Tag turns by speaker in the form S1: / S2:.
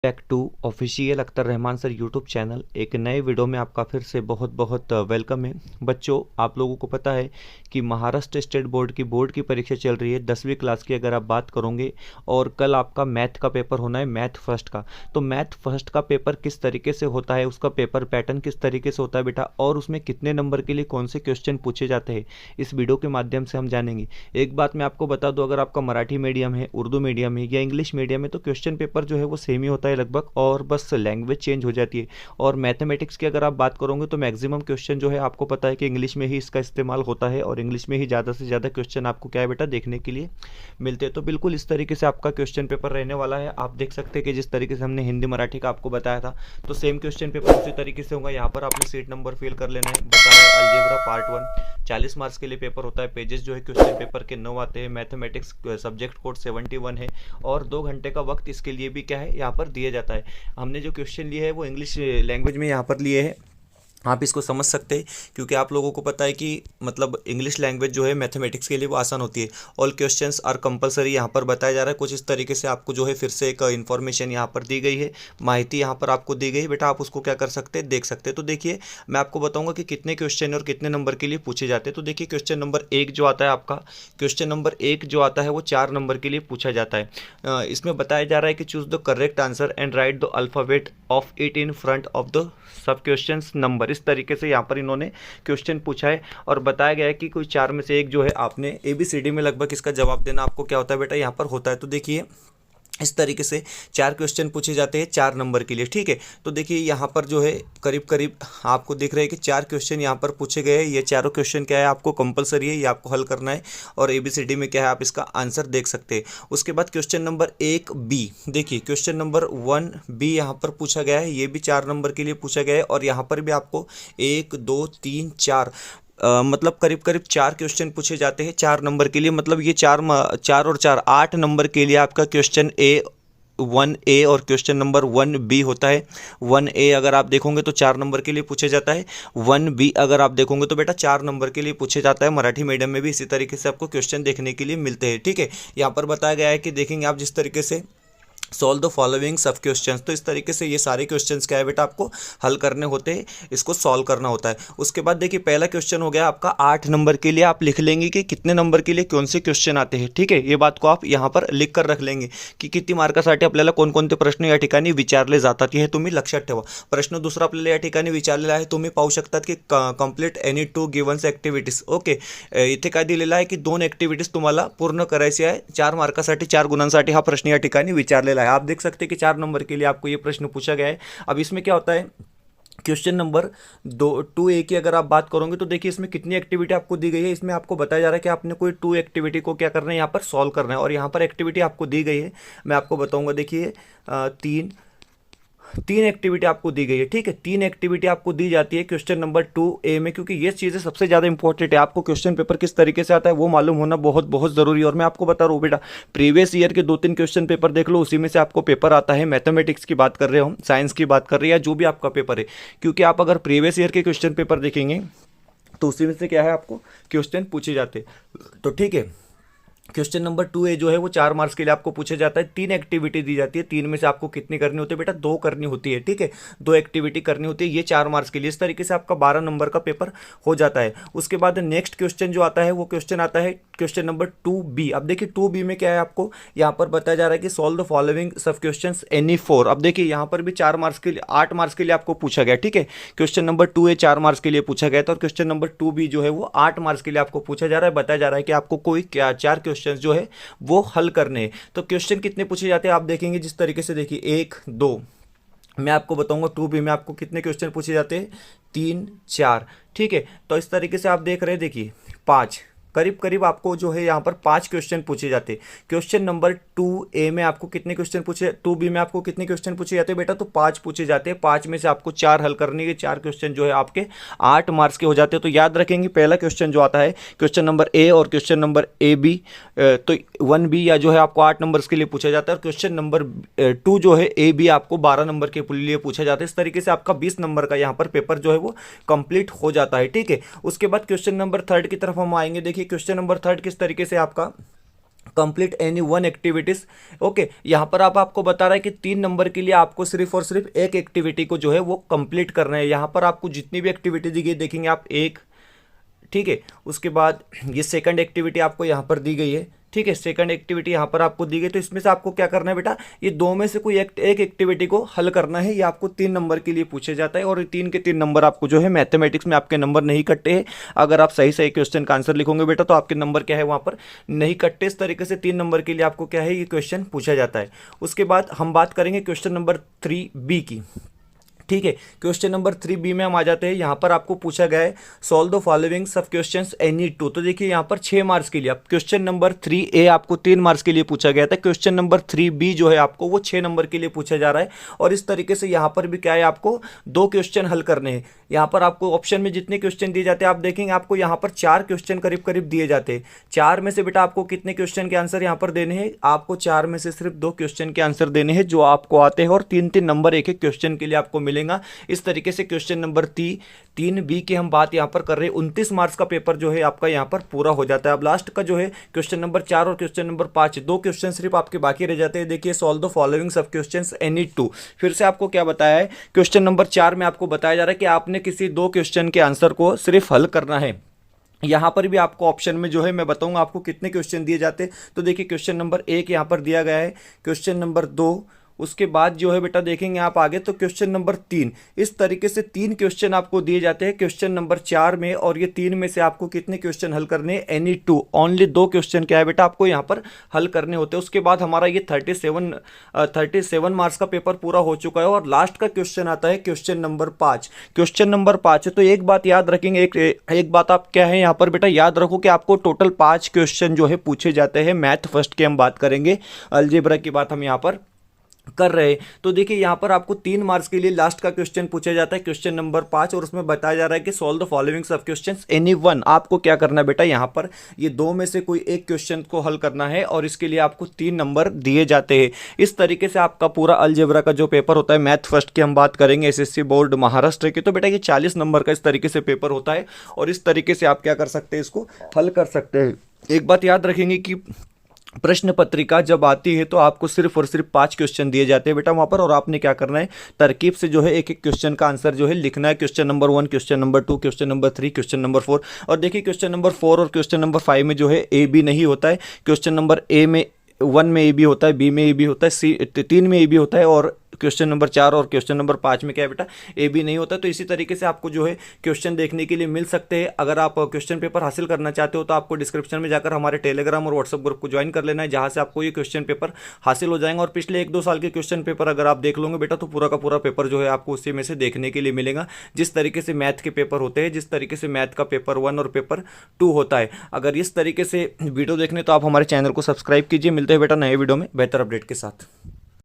S1: Back to official Akhtar Rahman sir YouTube channel. एक नए video में आपका फिर से बहुत बहुत वेलकम है। बच्चों, आप लोगों को पता है कि महाराष्ट्र स्टेट बोर्ड की परीक्षा चल रही है 10वीं क्लास की, अगर आप बात करोगे। और कल आपका मैथ का पेपर होना है, मैथ फर्स्ट का। तो मैथ फर्स्ट का पेपर किस तरीके से होता है, उसका पेपर पैटर्न किस तरीके से होता है बेटा, और उसमें कितने नंबर के लिए कौन से क्वेश्चन पूछे जाते हैं, इस वीडियो के माध्यम से हम जानेंगे। एक बात मैं आपको बता दूं, अगर आपका मराठी मीडियम है, उर्दू मीडियम है या इंग्लिश मीडियम है, तो क्वेश्चन पेपर जो है वो सेम ही होता है लगभग, और बस लैंग्वेज चेंज हो जाती है। और मैथमेटिक्स की अगर आप बात करोगे तो मैक्सिमम क्वेश्चन जो है आपको पता है कि इंग्लिश में ही इसका इस्तेमाल होता है, और इंग्लिश में ही ज़्यादा से ज़्यादा क्वेश्चन आपको क्या है बेटा देखने के लिए मिलते हैं। तो बिल्कुल इस तरीके से आपका क्वेश्चन पेपर रहने वाला है। आप देख सकते हैं कि जिस तरीके से हमने हिंदी मराठी का आपको बताया था, तो सेम क्वेश्चन पेपर उसी तरीके से होगा। यहाँ पर आपने सीट नंबर फिल कर लेना है। बताया अलजेब्रा पार्ट 1 40 मार्क्स के लिए पेपर होता है। पेजेस जो है क्वेश्चन पेपर के 9 आते हैं। मैथमेटिक्स सब्जेक्ट कोड 71 है, और 2 घंटे का वक्त इसके लिए भी क्या है यहाँ पर दिया जाता है। हमने जो क्वेश्चन लिए है वो इंग्लिश लैंग्वेज में यहाँ पर लिए हैं। आप इसको समझ सकते हैं, क्योंकि आप लोगों को पता है कि मतलब इंग्लिश लैंग्वेज जो है मैथमेटिक्स के लिए वो आसान होती है। ऑल क्वेश्चंस आर कंपलसरी यहाँ पर बताया जा रहा है। कुछ इस तरीके से आपको जो है फिर से एक इन्फॉर्मेशन यहाँ पर दी गई है, माहिती यहाँ पर आपको दी गई है बेटा। आप उसको क्या कर सकते हैं, देख सकते हैं। तो देखिए, मैं आपको बताऊंगा कि कितने क्वेश्चन और कितने नंबर के लिए पूछे जाते हैं। तो देखिए, क्वेश्चन नंबर 1 जो आता है आपका, क्वेश्चन नंबर 1 जो आता है वो 4 नंबर के लिए पूछा जाता है। इसमें बताया जा रहा है कि choose the correct answer and right the alphabet of it in front of the sub question number. इस तरीके से यहाँ पर इन्होंने क्वेश्चन पूछा है, और बताया गया है कि कोई 4 में से एक जो है आपने ABCD में लगभग इसका जवाब देना आपको क्या होता है बेटा यहाँ पर होता है। तो देखिए, इस तरीके से 4 क्वेश्चन पूछे जाते हैं 4 नंबर के लिए, ठीक है। तो देखिए यहाँ पर जो है करीब करीब आपको दिख रहा है कि 4 क्वेश्चन यहाँ पर पूछे गए हैं। ये चारों क्वेश्चन क्या है आपको कंपलसरी है, ये आपको हल करना है, और ABCD में क्या है आप इसका आंसर देख सकते हैं। उसके बाद क्वेश्चन नंबर 1B, देखिए क्वेश्चन नंबर 1B यहाँ पर पूछा गया है, ये भी 4 नंबर के लिए पूछा गया है। और यहाँ पर भी आपको 1 2 3 4 मतलब करीब करीब 4 क्वेश्चन पूछे जाते हैं 4 नंबर के लिए। मतलब ये 4 और 4 8 नंबर के लिए आपका क्वेश्चन 1A और क्वेश्चन नंबर 1B होता है। 1A अगर आप देखोगे तो 4 नंबर के लिए पूछे जाता है। 1B अगर आप देखोगे तो बेटा 4 नंबर के लिए पूछे जाता है। मराठी मीडियम में भी इसी तरीके से आपको क्वेश्चन देखने के लिए मिलते हैं, ठीक है। यहाँ पर बताया गया है कि देखेंगे आप जिस तरीके से सॉल्व द फॉलोइंग सब क्वेश्चंस, तो इस तरीके से ये सारे क्वेश्चंस क्या है बेटा आपको हल करने होते हैं, इसको सॉल्व करना होता है। उसके बाद देखिए, पहला क्वेश्चन हो गया आपका 8 नंबर के लिए। आप लिख लेंगे कि कितने नंबर के लिए कौन से क्वेश्चन आते हैं, ठीक है। ये बात को आप यहाँ पर लिख कर रख लेंगे की किती मार्कासाठी आपल्याला कोणकोणते प्रश्न या ठिकाणी विचारले जातात, हे तुम्ही लक्षात ठेवा। प्रश्न दुसरा आपल्याला या ठिकाणी विचारलेला आहे, तुम्ही पाहू शकतात की कंप्लीट एनी 2 गिव्हन्स ॲक्टिव्हिटीज, ओके। इथे काय दिलेलं आहे की 2 ॲक्टिव्हिटीज तुम्हाला पूर्ण करायची आहे। 4 मार्कासाठी 4 गुणांसाठी हा प्रश्न या ठिकाणी विचारलेला है। आप देख सकते हैं कि 4 नंबर के लिए आपको ये प्रश्न पूछा गया है। अब इसमें क्या होता है, क्वेश्चन नंबर 2A की अगर आप बात करोगे तो देखिए इसमें कितनी एक्टिविटी आपको दी गई है। इसमें आपको बताया जा रहा है कि आपने कोई 2 एक्टिविटी को क्या करना है, यहाँ पर सॉल्व करना है। और यहाँ पर एक्टिविटी आपको दी गई है, मैं आपको बताऊंगा। देखिए 3 एक्टिविटी आपको दी गई है, ठीक है। 3 एक्टिविटी आपको दी जाती है क्वेश्चन नंबर 2A में, क्योंकि ये चीज़ें सबसे ज़्यादा इंपॉर्टेंट है। आपको क्वेश्चन पेपर किस तरीके से आता है वो मालूम होना बहुत बहुत ज़रूरी है। और मैं आपको बता रहा हूँ बेटा, प्रीवियस ईयर के 2-3 क्वेश्चन पेपर देख लो, उसी में से आपको पेपर आता है। मैथमेटिक्स की बात कर रहे हो, साइंस की बात कर रहे हैं, या जो भी आपका पेपर है, क्योंकि आप अगर प्रीवियस ईयर के क्वेश्चन पेपर देखेंगे तो उसी में से क्या है आपको क्वेश्चन पूछे जाते हैं। तो ठीक है, क्वेश्चन नंबर 2A जो है वो 4 मार्क्स के लिए आपको पूछा जाता है। 3 एक्टिविटी दी जाती है, 3 में से आपको कितनी करनी होती है बेटा, 2 करनी होती है, ठीक है। 2 एक्टिविटी करनी होती है, ये 4 मार्क्स के लिए। इस तरीके से आपका 12 नंबर का पेपर हो जाता है। उसके बाद नेक्स्ट क्वेश्चन जो आता है वो क्वेश्चन आता है क्वेश्चन नंबर 2B। अब देखिए 2B में क्या है, आपको यहाँ पर बताया जा रहा है कि सॉल्व द फॉलोइंग सब क्वेश्चन एनी 4। अब देखिए यहाँ पर भी 4 मार्क्स के लिए 8 मार्क्स के लिए आपको पूछा गया, ठीक है। क्वेश्चन नंबर 2A 4 मार्क्स के लिए पूछा गया था, और क्वेश्चन नंबर 2B जो है वो 8 मार्क्स के लिए आपको पूछा जा रहा है। बताया जा रहा है कि आपको कोई क्या 4 क्वेश्चन जो है वो हल करने हैं। तो क्वेश्चन कितने पूछे जाते हैं आप देखेंगे जिस तरीके से, देखिए 1 2, मैं आपको बताऊंगा 2B में आपको कितने क्वेश्चन पूछे जाते हैं, 3 4, ठीक है। तो इस तरीके से आप देख रहे हैं, देखिए 5, करीब करीब आपको जो है यहाँ पर 5 क्वेश्चन पूछे जाते हैं। क्वेश्चन नंबर 2A में आपको कितने क्वेश्चन पूछे, 2B में आपको कितने क्वेश्चन पूछे जाते हैं बेटा, तो 5 पूछे जाते हैं। 5 में से आपको 4 हल करने के, 4 क्वेश्चन जो है आपके 8 मार्क्स के हो जाते हैं। तो याद रखेंगे, पहला क्वेश्चन जो आता है क्वेश्चन नंबर A और क्वेश्चन नंबर AB, तो 1B या जो है आपको 8 नंबर्स के लिए पूछा जाता है। और क्वेश्चन नंबर 2 जो है AB आपको 12 नंबर के लिए पूछा जाता है। इस तरीके से आपका 20 नंबर का यहाँ पर पेपर जो है वो कंप्लीट हो जाता है, ठीक है। उसके बाद क्वेश्चन नंबर 3 की तरफ हम आएंगे। देखिए क्वेश्चन नंबर 3 किस तरीके से आपका complete any one activities. Okay, यहाँ पर आपको बता रहा है कि 3 नंबर के लिए आपको सिर्फ और सिर्फ एक एक्टिविटी को जो है वो कंप्लीट करना है। यहाँ पर आपको जितनी भी एक्टिविटी दी गई देखेंगे आप एक, ठीक है। उसके बाद ये सेकंड एक्टिविटी आपको यहाँ पर दी गई है, ठीक है। सेकंड एक्टिविटी यहाँ पर आपको दी गई, तो इसमें से आपको क्या करना है बेटा, ये दो में से कोई एक एक्टिविटी को हल करना है। ये आपको 3 नंबर के लिए पूछे जाता है और 3 के 3 नंबर आपको जो है मैथमेटिक्स में आपके नंबर नहीं कटते हैं। अगर आप सही सही क्वेश्चन का आंसर लिखोगे बेटा तो आपके नंबर क्या है वहाँ पर नहीं कटते। इस तरीके से 3 नंबर के लिए आपको क्या है ये क्वेश्चन पूछा जाता है। उसके बाद हम बात करेंगे क्वेश्चन नंबर 3B की, ठीक है। क्वेश्चन नंबर 3B में हम आ जाते हैं। यहाँ पर आपको पूछा गया है सॉल्व द फॉलोइंग सब क्वेश्चंस एनी टू। तो देखिए यहाँ पर 6 मार्क्स के लिए, अब क्वेश्चन नंबर 3A आपको 3 मार्क्स के लिए पूछा गया था, क्वेश्चन नंबर 3B जो है आपको वो 6 नंबर के लिए पूछा जा रहा है। और इस तरीके से यहाँ पर भी क्या है, आपको 2 क्वेश्चन हल करने हैं। यहाँ पर आपको ऑप्शन में जितने क्वेश्चन दिए जाते हैं आप देखेंगे आपको यहाँ पर 4 क्वेश्चन करीब करीब दिए जाते हैं। 4 में से बेटा आपको कितने क्वेश्चन के आंसर यहाँ पर देने हैं, आपको 4 में से सिर्फ 2 क्वेश्चन के आंसर देने हैं जो आपको आते हैं, और 3-3 नंबर एक एक क्वेश्चन के लिए आपको मिलेगा। इस तरीके से क्वेश्चन नंबर 3B की हम बात यहाँ पर कर रहे हैं। 29 मार्क्स का पेपर जो है आपका यहाँ पर पूरा हो जाता है। अब लास्ट का जो है क्वेश्चन नंबर 4 और क्वेश्चन नंबर 5, 2 क्वेश्चन सिर्फ आपके बाकी रह जाते हैं। देखिए सॉल्व द फॉलोइंग सब क्वेश्चंस एनी टू। फिर से आपको क्या बताया है, क्वेश्चन नंबर 4 में आपको बताया जा रहा है कि आपने किसी 2 क्वेश्चन के आंसर को सिर्फ हल करना है। यहाँ पर भी आपको ऑप्शन में जो है मैं बताऊंगा आपको कितने क्वेश्चन दिए जाते हैं। तो देखिए क्वेश्चन नंबर 1 यहाँ पर दिया गया है, क्वेश्चन नंबर 2, उसके बाद जो है बेटा देखेंगे आप आगे तो क्वेश्चन नंबर 3। इस तरीके से 3 क्वेश्चन आपको दिए जाते हैं क्वेश्चन नंबर 4 में, और ये 3 में से आपको कितने क्वेश्चन हल करने, एनी टू, ओनली 2 क्वेश्चन क्या है बेटा आपको यहाँ पर हल करने होते हैं। उसके बाद हमारा ये 37 मार्क्स का पेपर पूरा हो चुका है। और लास्ट का क्वेश्चन आता है क्वेश्चन नंबर 5। क्वेश्चन नंबर 5 है तो एक बात याद रखेंगे, एक बात आप क्या है यहाँ पर बेटा याद रखो कि आपको टोटल 5 क्वेश्चन जो है पूछे जाते हैं। मैथ फर्स्ट के हम बात करेंगे, अलजेब्रा की बात हम यहाँ पर कर रहे हैं। तो देखिए यहाँ पर आपको 3 मार्क्स के लिए लास्ट का क्वेश्चन पूछा जाता है क्वेश्चन नंबर 5, और उसमें बताया जा रहा है कि सॉल्व द फॉलोइंग सब क्वेश्चंस एनी वन। आपको क्या करना है बेटा, यहाँ पर ये 2 में से कोई एक क्वेश्चन को हल करना है और इसके लिए आपको 3 नंबर दिए जाते हैं। इस तरीके से आपका पूरा अलजेब्रा का जो पेपर होता है, मैथ फर्स्ट की हम बात करेंगे SSC बोर्ड महाराष्ट्र की, तो बेटा ये 40 नंबर का इस तरीके से पेपर होता है। और इस तरीके से आप क्या कर सकते हैं, इसको हल कर सकते हैं। एक बात याद रखेंगे कि प्रश्न पत्रिका जब आती है तो आपको सिर्फ और सिर्फ 5 क्वेश्चन दिए जाते हैं बेटा वहाँ पर, और आपने क्या करना है, तरकीब से जो है एक एक क्वेश्चन का आंसर जो है लिखना है। Question number 1, question number 2, question number 3, question number 4। और देखिए क्वेश्चन नंबर 4 और क्वेश्चन नंबर 5 में जो है A-B नहीं होता है। क्वेश्चन नंबर 1 में A-B होता है, B में A-B होता है, 3 में A-B होता है, और क्वेश्चन नंबर 4 और क्वेश्चन नंबर 5 में क्या है बेटा, A-B नहीं होता। तो इसी तरीके से आपको जो है क्वेश्चन देखने के लिए मिल सकते हैं। अगर आप क्वेश्चन पेपर हासिल करना चाहते हो तो आपको डिस्क्रिप्शन में जाकर हमारे टेलीग्राम और व्हाट्सएप ग्रुप को ज्वाइन कर लेना है, जहां से आपको ये क्वेश्चन पेपर हासिल हो जाएंगे। और पिछले 1-2 साल के क्वेश्चन पेपर अगर आप देख लोगे बेटा तो पूरा का पूरा पेपर जो है आपको उसी में से देखने के लिए मिलेगा। जिस तरीके से मैथ के पेपर होते हैं, जिस तरीके से मैथ का पेपर 1 और पेपर 2 होता है। अगर इस तरीके से वीडियो देखने तो आप हमारे चैनल को सब्सक्राइब कीजिए। मिलते हैं बेटा नए वीडियो में बेहतर अपडेट के साथ।